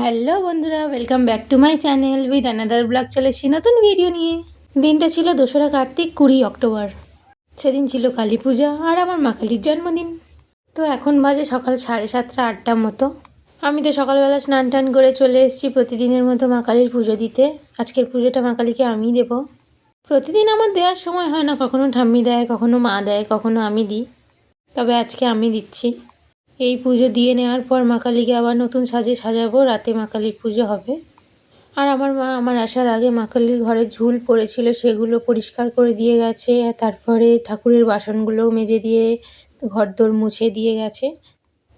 Hello বন্ধুরা, welcome back to my channel with another blog. চলে এসেছি নতুন ভিডিও নিয়ে। দিনটা ছিল 2রা কার্তিক 20 অক্টোবর। সেদিন ছিল কালী পূজা আর আমার মা কালীর জন্মদিন। তো এখন বাজে সকাল 7:30 8টার মতো। আমি তো সকালবেলা স্নান টান করে চলে এসেছি প্রতিদিনের মতো মা কালীর পুজো দিতে। আজকের পুজোটা মা কালীকে আমিই দেবো। প্রতিদিন আমার দেওয়ার সময় হয় না, কখনো ঠাম্মি দেয়, কখনো মা দেয়, কখনো আমি দিই। তবে আজকে আমি দিচ্ছি। এই পুজো দিয়ে নেওয়ার পর মা কালীকে আবার নতুন সাজে সাজাবো। রাতে মা কালীর পুজো হবে। আর আমার মা আমার আসার আগে মা কালীর ঘরে ঝুল পড়েছিল, সেগুলো পরিষ্কার করে দিয়ে গেছে। তারপরে ঠাকুরের বাসনগুলোও মেজে দিয়ে ঘরদোর মুছে দিয়ে গেছে।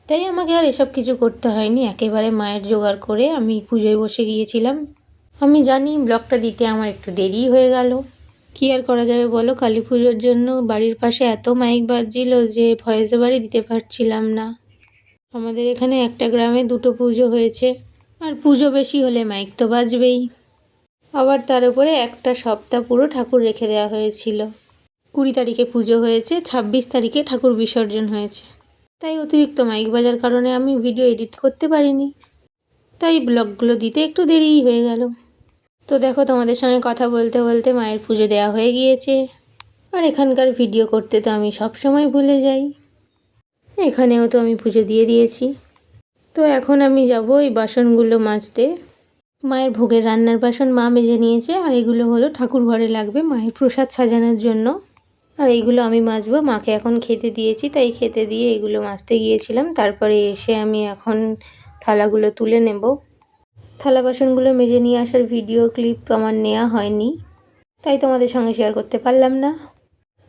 তাই আমাকে আর এসব কিছু করতে হয়নি, একেবারে মায়ের জোগাড় করে আমি পুজোয় বসে গিয়েছিলাম। আমি জানি ব্লগটা দিতে আমার একটু দেরি হয়ে গেল, কী আর করা যাবে বলো। কালী পুজোর জন্য বাড়ির পাশে এত মাইক বাজছিল যে ভয়েস ওভারই দিতে পারছিলাম না। আমাদের এখানে একটা গ্রামে 2টো পুজো হয়েছে, আর পুজো বেশি হলে মাইক তো বাজবেই। আবার তার উপরে একটা সপ্তাহ পুরো ঠাকুর রেখে দেওয়া হয়েছিল। 20 তারিখে পুজো হয়েছে, 26 তারিখে ঠাকুর বিসর্জন হয়েছে। তাই অতিরিক্ত মাইক বাজার কারণে আমি ভিডিও এডিট করতে পারিনি, তাই ব্লগগুলো দিতে একটু দেরিই হয়ে গেল। তো দেখো, তোমাদের সঙ্গে কথা বলতে বলতে মায়ের পুজো দেওয়া হয়ে গিয়েছে। আর এখানকার ভিডিও করতে তো আমি সব সময় ভুলে যাই। এখানেও তো আমি পুজো দিয়ে দিয়েছি। তো এখন আমি যাব এই বাসনগুলো মাজতে। মায়ের ভোগের রান্নার বাসন মা মেজে নিয়েছে, আর এগুলো হলো ঠাকুর ঘরে লাগবে মায়ের প্রসাদ সাজানোর জন্য। আর এইগুলো আমি মাজবো। মাকে এখন খেতে দিয়েছি, তাই খেতে দিয়ে এগুলো মাজতে গিয়েছিলাম। তারপরে এসে আমি এখন থালাগুলো তুলে নেব। থালা বাসনগুলো মেজে নিয়ে আসার ভিডিও ক্লিপ আমার নেওয়া হয়নি, তাই তোমাদের সঙ্গে শেয়ার করতে পারলাম না।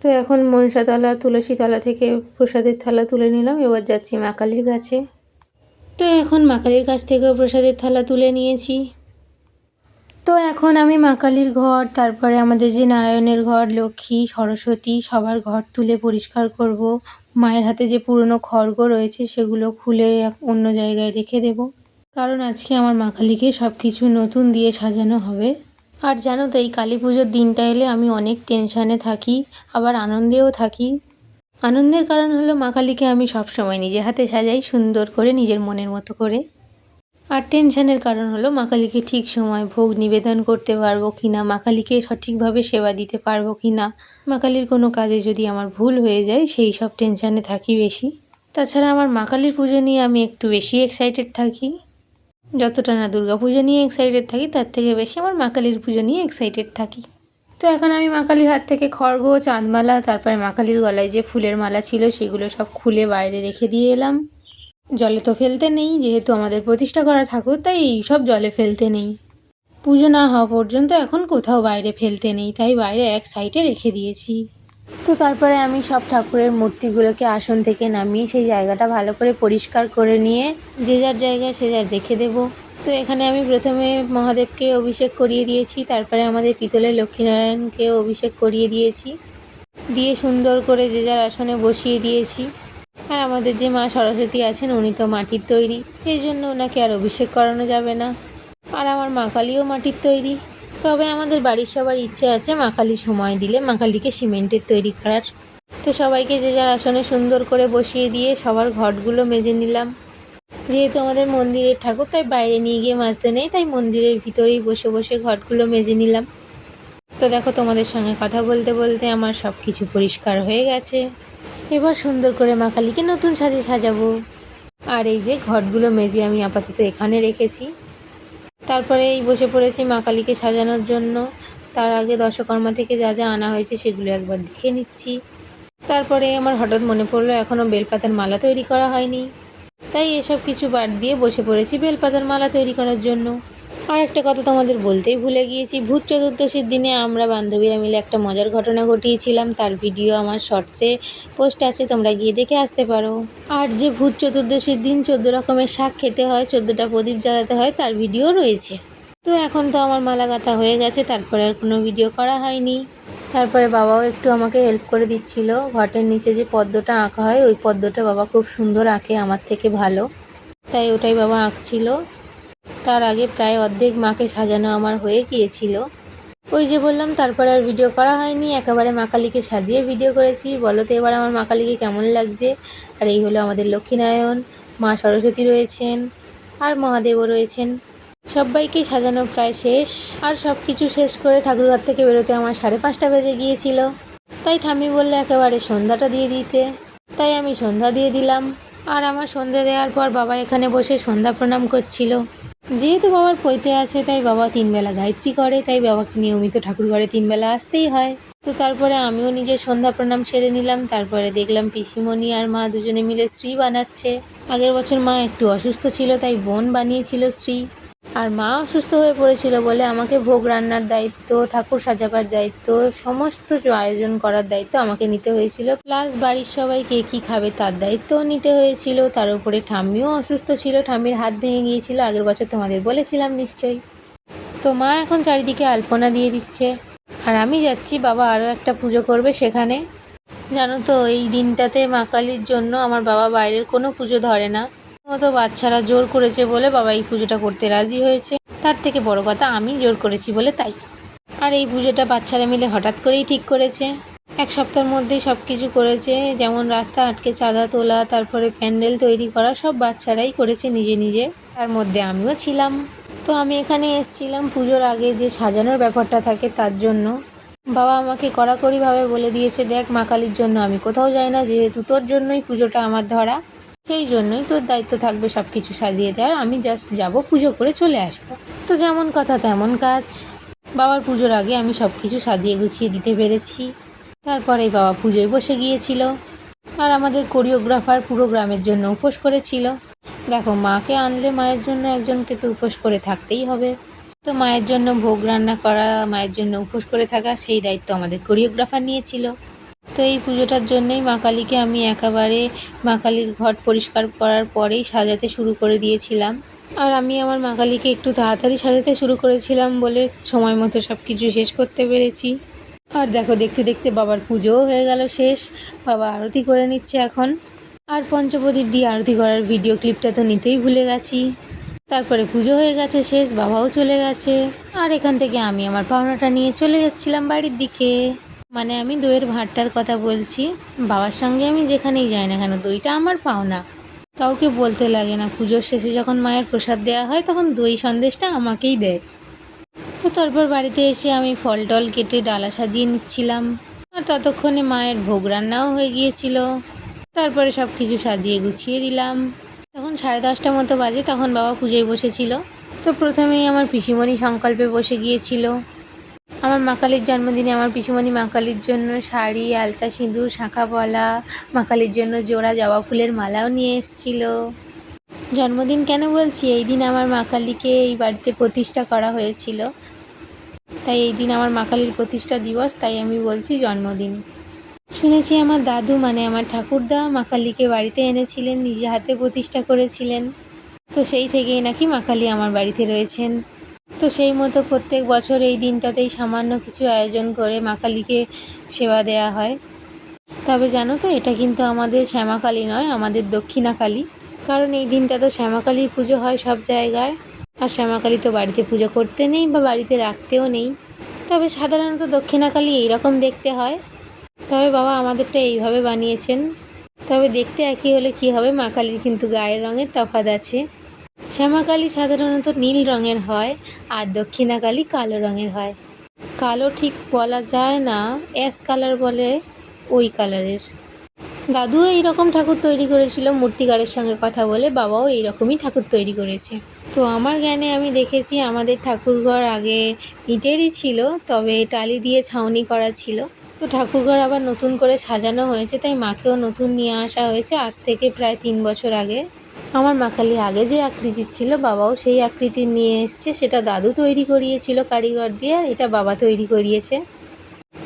তো এখন মনসাতলা তুলসীতলা থেকে প্রসাদের থালা তুলে নিলাম। এবার যাচ্ছি মা কালীর কাছে। তো এখন মা কালীর কাছ থেকেও প্রসাদের থালা তুলে নিয়েছি। তো এখন আমি মা কালীর ঘর, তারপরে আমাদের যে নারায়ণের ঘর, লক্ষ্মী, সরস্বতী, সবার ঘর তুলে পরিষ্কার করব। মায়ের হাতে যে পুরনো খড়গ রয়েছে সেগুলো খুলে অন্য জায়গায় রেখে দেব, কারণ আজকে আমার মা কালীকে সব কিছু নতুন দিয়ে সাজানো হবে। আর জানো তো, এই কালী পুজোর দিনটা এলে আমি অনেক টেনশানে থাকি, আবার আনন্দেও থাকি। আনন্দের কারণ হলো মা কালীকে আমি সবসময় নিজের হাতে সাজাই সুন্দর করে, নিজের মনের মতো করে। আর টেনশানের কারণ হলো মা কালীকে ঠিক সময় ভোগ নিবেদন করতে পারবো কি না, মা কালীকে সঠিকভাবে সেবা দিতে পারবো কি না, মা কালীর কোনো কাজে যদি আমার ভুল হয়ে যায় সেই সব টেনশানে থাকি বেশি। তাছাড়া আমার মা কালীর পুজো নিয়ে আমি একটু বেশি এক্সাইটেড থাকি। যতটা না দুর্গা পুজো নিয়ে এক্সাইটেড থাকি, তার থেকে বেশি আমার মা কালীর পুজো নিয়ে এক্সাইটেড থাকি। তো এখন আমি মা কালীর হাত থেকে খড়গ, চাঁদমালা, তারপরে মা কালীর গলায় যে ফুলের মালা ছিল সেগুলো সব খুলে বাইরে রেখে দিয়ে এলাম। জলে তো ফেলতে নেই, যেহেতু আমাদের প্রতিষ্ঠা করা ঠাকুর, তাই এই সব জলে ফেলতে নেই। পুজো না হওয়া পর্যন্ত এখন কোথাও বাইরে ফেলতে নেই, তাই বাইরে এক সাইডে রেখে দিয়েছি। তো তারপরে আমি সব ঠাকুরের মূর্তিগুলোকে আসন থেকে নামিয়ে সেই জায়গাটা ভালো করে পরিষ্কার করে নিয়ে যে যার জায়গায় সে যার রেখে দেব। তো এখানে আমি প্রথমে মহাদেবকে অভিষেক করিয়ে দিয়েছি, তারপরে আমাদের পিতলের লক্ষ্মীনারায়ণকেও অভিষেক করিয়ে দিয়েছি, দিয়ে সুন্দর করে যে যার আসনে বসিয়ে দিয়েছি। আর আমাদের যে মা সরস্বতী আছেন উনি তো মাটির তৈরি, এই জন্য ওনাকে আর অভিষেক করানো যাবে না। আর আমার মা কালীও মাটির তৈরি, তবে আমাদের বাড়ির সবার ইচ্ছে আছে মা কালী সময় দিলে মা কালীকে সিমেন্টের তৈরি করার। তো সবাইকে যে যার আসনে সুন্দর করে বসিয়ে দিয়ে সবার ঘটগুলো মেজে নিলাম। যেহেতু আমাদের মন্দিরের ঠাকুর, তাই বাইরে নিয়ে গিয়ে মাজতে নেই, তাই মন্দিরের ভিতরেই বসে বসে ঘটগুলো মেজে নিলাম। তো দেখো, তোমাদের সঙ্গে কথা বলতে বলতে আমার সব কিছু পরিষ্কার হয়ে গেছে। এবার সুন্দর করে মা কালীকে নতুন সাজে সাজাবো। আর এই যে ঘটগুলো মেজে আমি আপাতত এখানে রেখেছি। তারপরে এই বসে পড়েছি মা কালীকে সাজানোর জন্য। তার আগে দশকর্মা থেকে যা যা আনা হয়েছে সেগুলো একবার দেখে নিচ্ছি। তারপরে আমার হঠাৎ মনে পড়লো এখনও বেলপাতার মালা তৈরি করা হয়নি, তাই এসব কিছু বাদ দিয়ে বসে পড়েছি বেলপাতার মালা তৈরি করার জন্য। আর একটা কথা তোমাদের বলতেই ভুলে গিয়েছি, ভূত চতুর্দশীর দিনে আমরা বান্ধবীরা মিলে একটা মজার ঘটনা ঘটিয়েছিলাম, তার ভিডিও আমার শর্টসে পোস্ট আছে, তোমরা গিয়ে দেখে আসতে পারো। আর যে ভূত চতুর্দশীর দিন 14 রকমের শাক খেতে হয়, 14টা প্রদীপ জ্বালাতে হয়, তার ভিডিও রয়েছে। তো এখন তো আমার মালা গাঁথা হয়ে গেছে, তারপরে আর কোনো ভিডিও করা হয়নি। তারপরে বাবাও একটু আমাকে হেল্প করে দিচ্ছিল। ঘটের নিচে যে পদ্মটা আঁকা হয় ওই পদ্মটা বাবা খুব সুন্দর আঁকে, আমার থেকে ভালো, তাই ওটাই বাবা আঁকছিল। তার আগে প্রায় অর্ধেক মাকে সাজানো আমার হয়ে গিয়েছিল। ওই যে বললাম, তারপরে আর ভিডিও করা হয়নি, একেবারে মা কালীকে সাজিয়ে ভিডিও করেছি। বলো তো এবার আমার মা কালীকে কেমন লাগছে। আর এই হলো আমাদের লক্ষ্মীনারায়ণ, মা সরস্বতী রয়েছেন, আর মহাদেবও রয়েছেন। সবাইকেই সাজানো প্রায় শেষ, আর সব কিছু শেষ করে ঠাকুরঘর থেকে বেরোতে আমার 5:30 বেজে গিয়েছিল। তাই ঠাম্মি বললে একেবারে সন্ধ্যাটা দিয়ে দিতে, তাই আমি সন্ধ্যা দিয়ে দিলাম। আর আমার সন্ধ্যা দেওয়ার পর বাবা এখানে বসে সন্ধ্যা প্রণাম করছিল। যেহেতু বাবার পৈতে আছে তাই বাবা 3 বেলা গায়ত্রী করে, তাই বাবাকে নিয়মিত ঠাকুরঘরে 3 বেলা আসতেই হয়। তো তারপরে আমিও নিজের সন্ধ্যা প্রণাম সেরে নিলাম। তারপরে দেখলাম পিসিমণি আর মা দুজনে মিলে শ্রী বানাচ্ছে। আগের বছর মা একটু অসুস্থ ছিল তাই বোন বানিয়েছিল শ্রী, আর মা অসুস্থ হয়ে পড়েছিল বলে আমাকে ভোগ রান্নার দায়িত্ব, ঠাকুর সাজাবার দায়িত্ব, সমস্ত আয়োজন করার দায়িত্ব আমাকে নিতে হয়েছিল। প্লাস বাড়ির সবাই কে কী খাবে তার দায়িত্বও নিতে হয়েছিল। তার উপরে ঠাম্মিও অসুস্থ ছিল, ঠাম্মির হাত ভেঙে গিয়েছিল, আগের বছর তোমাদের বলেছিলাম নিশ্চয়ই। তো মা এখন চারিদিকে আলপনা দিয়ে দিচ্ছে, আর আমি যাচ্ছি বাবা আরও একটা পুজো করবে সেখানে। জানো তো এই দিনটাতে মা কালীর জন্য আমার বাবা বাইরের কোনো পুজো ধরে না। তো বাচ্চারা জোর করেছে বলে বাবা এই পুজোটা করতে রাজি হয়েছে। তার থেকে বড় কথা আমি জোর করেছি বলে তাই। আর এই পুজোটা বাচ্চারা মিলে হঠাৎ করেই ঠিক করেছে। 1 সপ্তাহের মধ্যেই সব কিছু করেছে, যেমন রাস্তা আটকে চাঁদা তোলা, তারপরে প্যান্ডেল তৈরি করা, সব বাচ্চারাই করেছে নিজে নিজে। তার মধ্যে আমিও ছিলাম। তো আমি এখানে এসেছিলাম পুজোর আগে যে সাজানোর ব্যাপারটা থাকে তার জন্য। বাবা আমাকে কড়াকড়িভাবে বলে দিয়েছে, দেখ মা কালীর জন্য আমি কোথাও যাই না, যেহেতু তোর জন্যই পুজোটা আমার ধরা, সেই জন্যই তোর দায়িত্ব থাকবে সব কিছু সাজিয়ে দেওয়ার। আমি জাস্ট যাব, পুজো করে চলে আসবো। তো যেমন কথা তেমন কাজ। বাবার পুজোর আগে আমি সব কিছু সাজিয়ে গুছিয়ে দিতে পেরেছি। তারপরেই বাবা পুজোয় বসে গিয়েছিল। আর আমাদের কোরিওগ্রাফার পুরো গ্রামের জন্য উপোস করেছিল। দেখো মাকে আনলে মায়ের জন্য একজনকে তো উপোস করে থাকতেই হবে। তো মায়ের জন্য ভোগ রান্না করা, মায়ের জন্য উপোস করে থাকা, সেই দায়িত্ব আমাদের কোরিওগ্রাফার নিয়েছিল। তো এই পুজোটার জন্যই মা কালীকে আমি একেবারে মা কালীর ঘট পরিষ্কার করার পরেই সাজাতে শুরু করে দিয়েছিলাম। আর আমি আমার মা কালীকে একটু তাড়াতাড়ি সাজাতে শুরু করেছিলাম বলে সময় মতো সব কিছু শেষ করতে পেরেছি। আর দেখো দেখতে দেখতে বাবার পুজোও হয়ে গেল শেষ। বাবা আরতি করে নিচ্ছে এখন। আর পঞ্চপ্রদীপ দিয়ে আরতি করার ভিডিও ক্লিপটা তো নিতেই ভুলে গেছি। তারপরে পুজো হয়ে গেছে শেষ, বাবাও চলে গেছে। আর এখান থেকে আমি আমার পাওনাটা নিয়ে চলে যাচ্ছিলাম বাড়ির দিকে। মানে আমি দইয়ের ভাঁড়টার কথা বলছি। বাবার সঙ্গে আমি যেখানেই যাই না কেন দইটা আমার পাওনা, কাউকে বলতে লাগে না। পুজোর শেষে যখন মায়ের প্রসাদ দেওয়া হয় তখন দই সন্দেশটা আমাকেই দেয়। তো তারপর বাড়িতে এসে আমি ফল টল কেটে ডালা সাজিয়ে নিচ্ছিলাম। আর ততক্ষণে মায়ের ভোগ রান্নাও হয়ে গিয়েছিল। তারপরে সব কিছু সাজিয়ে গুছিয়ে দিলাম। তখন 10:30 মতো বাজে, তখন বাবা পুজোয় বসেছিল। তো প্রথমেই আমার পিসিমণি সংকল্পে বসে গিয়েছিল। আমার মা কালীর জন্মদিনে আমার পিসিমণি মা কালীর জন্য শাড়ি, আলতা, সিঁদুর, শাঁখা পলা, মা কালীর জন্য জোড়া জবা ফুলের মালাও নিয়ে এসেছিল। জন্মদিন কেন বলছি, এই দিন আমার মা কালীকে এই বাড়িতে প্রতিষ্ঠা করা হয়েছিল, তাই এই দিন আমার মা কালীর প্রতিষ্ঠা দিবস, তাই আমি বলছি জন্মদিন। শুনেছি আমার দাদু মানে আমার ঠাকুরদা মা কালীকে বাড়িতে এনেছিলেন, নিজে হাতে প্রতিষ্ঠা করেছিলেন। তো সেই থেকেই নাকি মা কালী আমার বাড়িতে রয়েছেন। তো সেই মতো প্রত্যেক বছর এই দিনটাতেই সামান্য কিছু আয়োজন করে মা কালীকে সেবা দেওয়া হয়। তবে জানো তো এটা কিন্তু আমাদের শ্যামাকালী নয়, আমাদের দক্ষিণাকালী। কারণ এই দিনটা তো শ্যামাকালীর পুজো হয় সব জায়গায়, আর শ্যামাকালী তো বাড়িতে পুজো করতে নেই বা বাড়িতে রাখতেও নেই। তবে সাধারণত দক্ষিণাকালী এইরকম দেখতে হয়। তবে বাবা আমাদেরটা এইভাবে বানিয়েছেন। তবে দেখতে একই হলে কি হবে, মা কালীর কিন্তু গায়ের রঙের তফাৎ আছে। শ্যামাকালী সাধারণত নীল রঙের হয়, আর দক্ষিণাকালী কালো রঙের হয়। কালো ঠিক বলা যায় না, অ্যাশ কালার বলে ওই কালারের। দাদুও এইরকম ঠাকুর তৈরি করেছিল মূর্তিকারের সঙ্গে কথা বলে, বাবাও এইরকমই ঠাকুর তৈরি করেছে। তো আমার জ্ঞানে আমি দেখেছি আমাদের ঠাকুরঘর আগে ইটেরই ছিল, তবে টালি দিয়ে ছাউনি করা ছিল। তো ঠাকুরঘর আবার নতুন করে সাজানো হয়েছে, তাই মাকেও নতুন নিয়ে আসা হয়েছে আজ থেকে প্রায় 3 বছর আগে। আমার মা কালী আগে যে আকৃতির ছিল বাবাও সেই আকৃতির নিয়ে এসছে, সেটা দাদু তৈরি করিয়েছিল কারিগর দিয়ে, আর এটা বাবা তৈরি করিয়েছে।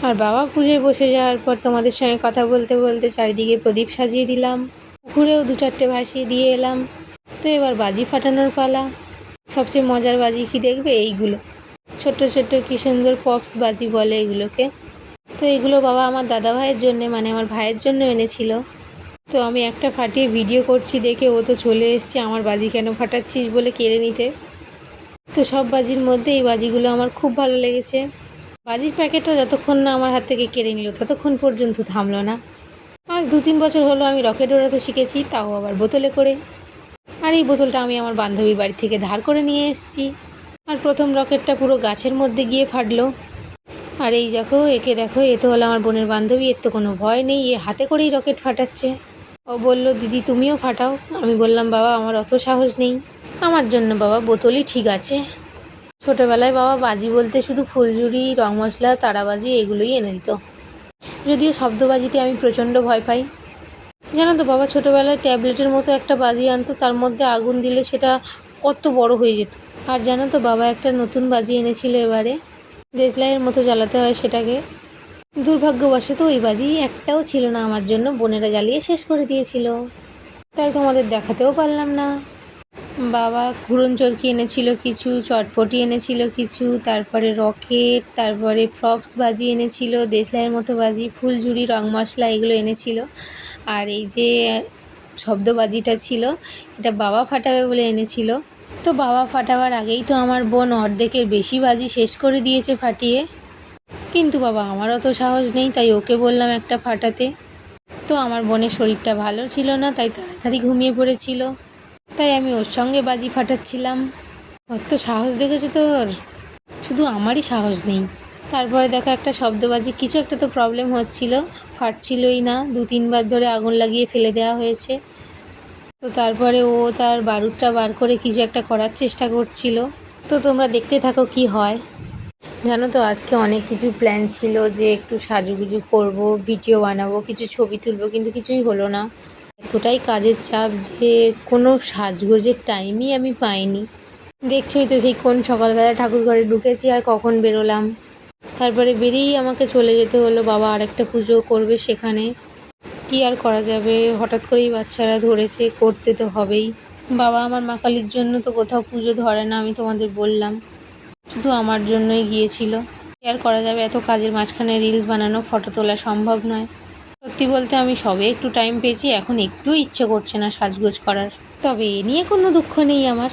আর বাবা পুজোয় বসে যাওয়ার পর তোমাদের সঙ্গে কথা বলতে বলতে চারিদিকে প্রদীপ সাজিয়ে দিলাম, পুকুরেও 2-4টে ভাসিয়ে দিয়ে এলাম। তো এবার বাজি ফাটানোর পালা। সবচেয়ে মজার বাজি কি দেখবে, এইগুলো ছোট্ট ছোট্ট কি সুন্দর পপস বাজি বলে এগুলোকে। তো এগুলো বাবা আমার দাদা ভাইয়ের জন্যে মানে আমার ভাইয়ের জন্য এনেছিল। তো আমি একটা ফাটিয়ে ভিডিও করছি দেখে ও তো চলে এসছে আমার বাজি কেন ফাটাচ্ছিস বলে কেড়ে নিতে। তো সব বাজির মধ্যে এই বাজিগুলো আমার খুব ভালো লেগেছে। বাজির প্যাকেটটা যতক্ষণ না আমার হাত থেকে কেড়ে নিল ততক্ষণ পর্যন্ত থামলো না। আজ 2-3 বছর হলো আমি রকেট ওড়াতে শিখেছি, তাও আবার বোতলে করে। আর এই বোতলটা আমি আমার বান্ধবীর বাড়ি থেকে ধার করে নিয়ে এসেছি। আর প্রথম রকেটটা পুরো গাছের মধ্যে গিয়ে ফাটলো। আর এই দেখো, একে দেখো, এ তো হলো আমার বোনের বান্ধবী, এর তো কোনো ভয় নেই, এ হাতে করেই রকেট ফাটাচ্ছে। ও বলল, দিদি তুমিও ফাটাও। আমি বললাম, বাবা আমার অত সাহস নেই, আমার জন্য বাবা বোতলই ঠিক আছে। ছোটোবেলায় বাবা বাজি বলতে শুধু ফুলঝুরি, রং মশলা, তারাবাজি এগুলোই এনে দিত। যদিও শব্দবাজিতে আমি প্রচণ্ড ভয় পাই। জানো তো বাবা ছোটোবেলায় ট্যাবলেটের মতো একটা বাজি আনতো, তার মধ্যে আগুন দিলে সেটা কত বড় হয়ে যেত। আর জানো তো বাবা একটা নতুন বাজি এনেছিল এবারে, দেশলাইয়ের মতো জ্বালাতে হয় সেটাকে। দুর্ভাগ্যবশত ওই বাজি একটাও ছিল না আমার জন্য, বোনেরা জ্বালিয়ে শেষ করে দিয়েছিল, তাই তোমাদের দেখাতেও পারলাম না। বাবা ঘুরন চরকি এনেছিল কিছু, চটপটি এনেছিল কিছু, তারপরে রকেট, তারপরে প্রপস বাজি এনেছিল, দেশলাইয়ের মতো বাজি, ফুলঝুরি, রং মশলা এগুলো এনেছিল। আর এই যে শব্দবাজিটা ছিল, এটা বাবা ফাটাবে বলে এনেছিল। তো বাবা ফাটাবার আগেই তো আমার বোন অর্ধেকের বেশি বাজি শেষ করে দিয়েছে ফাটিয়ে। কিন্তু বাবা আমার অত সাহস নেই, তাই ওকে বললাম একটা ফাটাতে। তো আমার বোনের শরীরটা ভালো ছিল না, তাই তাড়াতাড়ি ঘুমিয়ে পড়েছিল, তাই আমি ওর সঙ্গে বাজি ফাটাচ্ছিলাম। অত সাহস দেখেছো তোর? শুধু আমারই সাহস নেই। তারপরে দেখো একটা শব্দবাজি কিছু একটা তো প্রবলেম হচ্ছিল, ফাটছিলই না, 2-3 বার ধরে আগুন লাগিয়ে ফেলে দেওয়া হয়েছে। তো তারপরে ও তার বারুদটা বার করে কিছু একটা করার চেষ্টা করছিল। তো তোমরা দেখতে থাকো কি হয়। জানো তো আজকে অনেক কিছু প্ল্যান ছিল, যে একটু সাজুগুজু করব, ভিডিও বানাবো, কিছু ছবি তুলবো, কিন্তু কিছুই হলো না। এতটাই কাজের চাপ যে কোনো সাজগোজের টাইমই আমি পাইনি। দেখছোই তো সেই কোন সকালবেলা ঠাকুর ঘরে ঢুকেছি আর কখন বেরোলাম। তারপরে বেরিয়েই আমাকে চলে যেতে হলো, বাবা আরেকটা পুজো করবে সেখানে। কি আর করা যাবে, হঠাৎ করেই বাচ্চারা ধরেছে, করতে তো হবেই। বাবা আমার মা কালীর জন্য তো কোথাও পুজো ধরে না, আমি তোমাদের বললাম, শুধু আমার জন্যই গিয়েছিল। কি আর করা যাবে, এত কাজের মাঝখানে রিলস বানানো, ফটো তোলা সম্ভব নয়। সত্যি বলতে আমি সবে একটু টাইম পেয়েছি, এখন একটু ইচ্ছে করছে না সাজগোজ করার। তবে এ নিয়ে কোনো দুঃখ নেই আমার।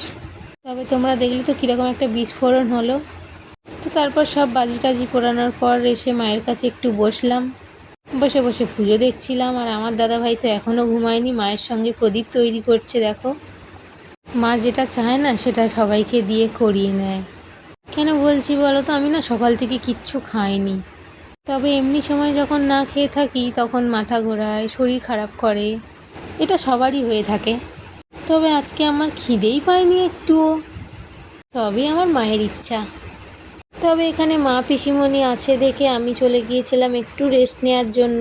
তবে তোমরা দেখলে তো কীরকম একটা বিস্ফোরণ হলো। তো তারপর সব বাজি টাজি পোড়ানোর পর এসে মায়ের কাছে একটু বসলাম, বসে বসে পুজো দেখছিলাম। আর আমার দাদাভাই তো এখনও ঘুমায়নি, মায়ের সঙ্গে প্রদীপ তৈরি করছে। দেখো, মা যেটা চায় না সেটা সবাইকে দিয়ে করিয়ে নেয়। কেন বলছি বলো তো, আমি না সকাল থেকে কিচ্ছু খাইনি। তবে এমনি সময় যখন না খেয়ে থাকি তখন মাথা ঘোরায়, শরীর খারাপ করে, এটা সবারই হয়ে থাকে। তবে আজকে আমার খিদেই পায়নি একটুও, সবই আমার মায়ের ইচ্ছা। তবে এখানে মা পিসিমণি আছে দেখে আমি চলে গিয়েছিলাম একটু রেস্ট নেওয়ার জন্য।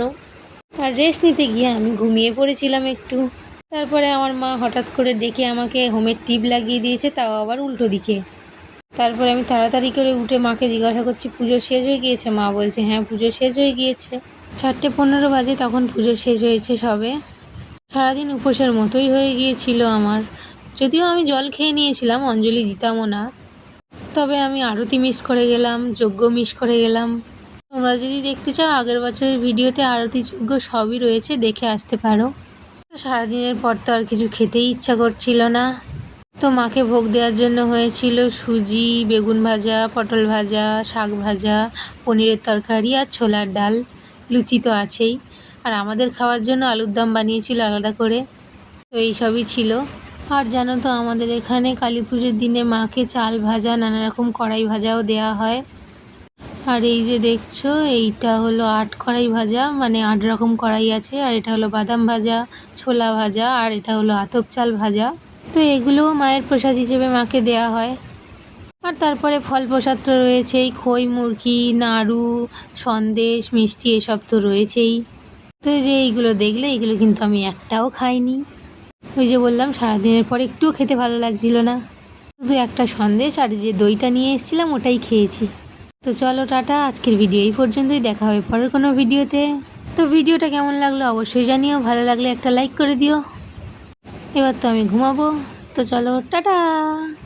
আর রেস্ট নিতে গিয়ে আমি ঘুমিয়ে পড়েছিলাম একটু। তারপরে আমার মা হঠাৎ করে ডেকে আমাকে হোমের টিপ লাগিয়ে দিয়েছে, তাও আবার উল্টো দিকে। তারপরে আমি তাড়াতাড়ি করে উঠে মাকে জিজ্ঞাসা করছি, পুজো শেষ হয়ে গিয়েছে? মা বলছে, হ্যাঁ পুজো শেষ হয়ে গিয়েছে। 4:15 বাজে তখন পুজো শেষ হয়েছে সবে। সারাদিন উপোসের মতোই হয়ে গিয়েছিল আমার। যদিও আমি জল খেয়ে নিয়েছিলাম, অঞ্জলি দিতামও না। তবে আমি আরতি মিস করে গেলাম, যজ্ঞ মিস করে গেলাম। তোমরা যদি দেখতে চাও আগের বছরের ভিডিওতে আরতি যজ্ঞ সবই রয়েছে, দেখে আসতে পারো। তো সারাদিনের পর তো আর কিছু খেতেই ইচ্ছা করছিল না। তো মাকে ভোগ দেওয়ার জন্য হয়েছিল সুজি, বেগুন ভাজা, পটল ভাজা, শাক ভাজা, পনিরের তরকারি আর ছোলার ডাল, লুচি তো আছেই। আর আমাদের খাওয়ার জন্য আলুর দম বানিয়েছিল আলাদা করে। তো এইসবই ছিল। আর জানো তো আমাদের এখানে কালী পুজোর দিনে মাকে চাল ভাজা, নানা রকম কড়াই ভাজাও দেওয়া হয়। আর এই যে দেখছো, এইটা হলো 8 কড়াই ভাজা, মানে 8 রকম কড়াই আছে। আর এটা হলো বাদাম ভাজা, ছোলা ভাজা, আর এটা হলো আতপ চাল ভাজা। তো এগুলোও মায়ের প্রসাদ হিসেবে মাকে দেয়া হয়। আর তারপরে ফল প্রসাদ তো রয়েছেই, খই, মুরকি, নাড়ু, সন্দেশ, মিষ্টি এসব তো রয়েছেই। তো যে এইগুলো দেখলে, এগুলো কিন্তু আমি একটাও খাইনি। ওই যে বললাম সারাদিনের পর একটুও খেতে ভালো লাগছিল না, শুধু একটা সন্দেশ আর যে দইটা নিয়ে এসেছিলাম ওটাই খেয়েছি। তো চলো টাটা, আজকের ভিডিও এই পর্যন্তই, দেখা হবে পরের কোনো ভিডিওতে। তো ভিডিওটা কেমন লাগলো অবশ্যই জানিও, ভালো লাগলে একটা লাইক করে দিও। এবার তো আমি ঘুমাবো, তো চলো টাটা।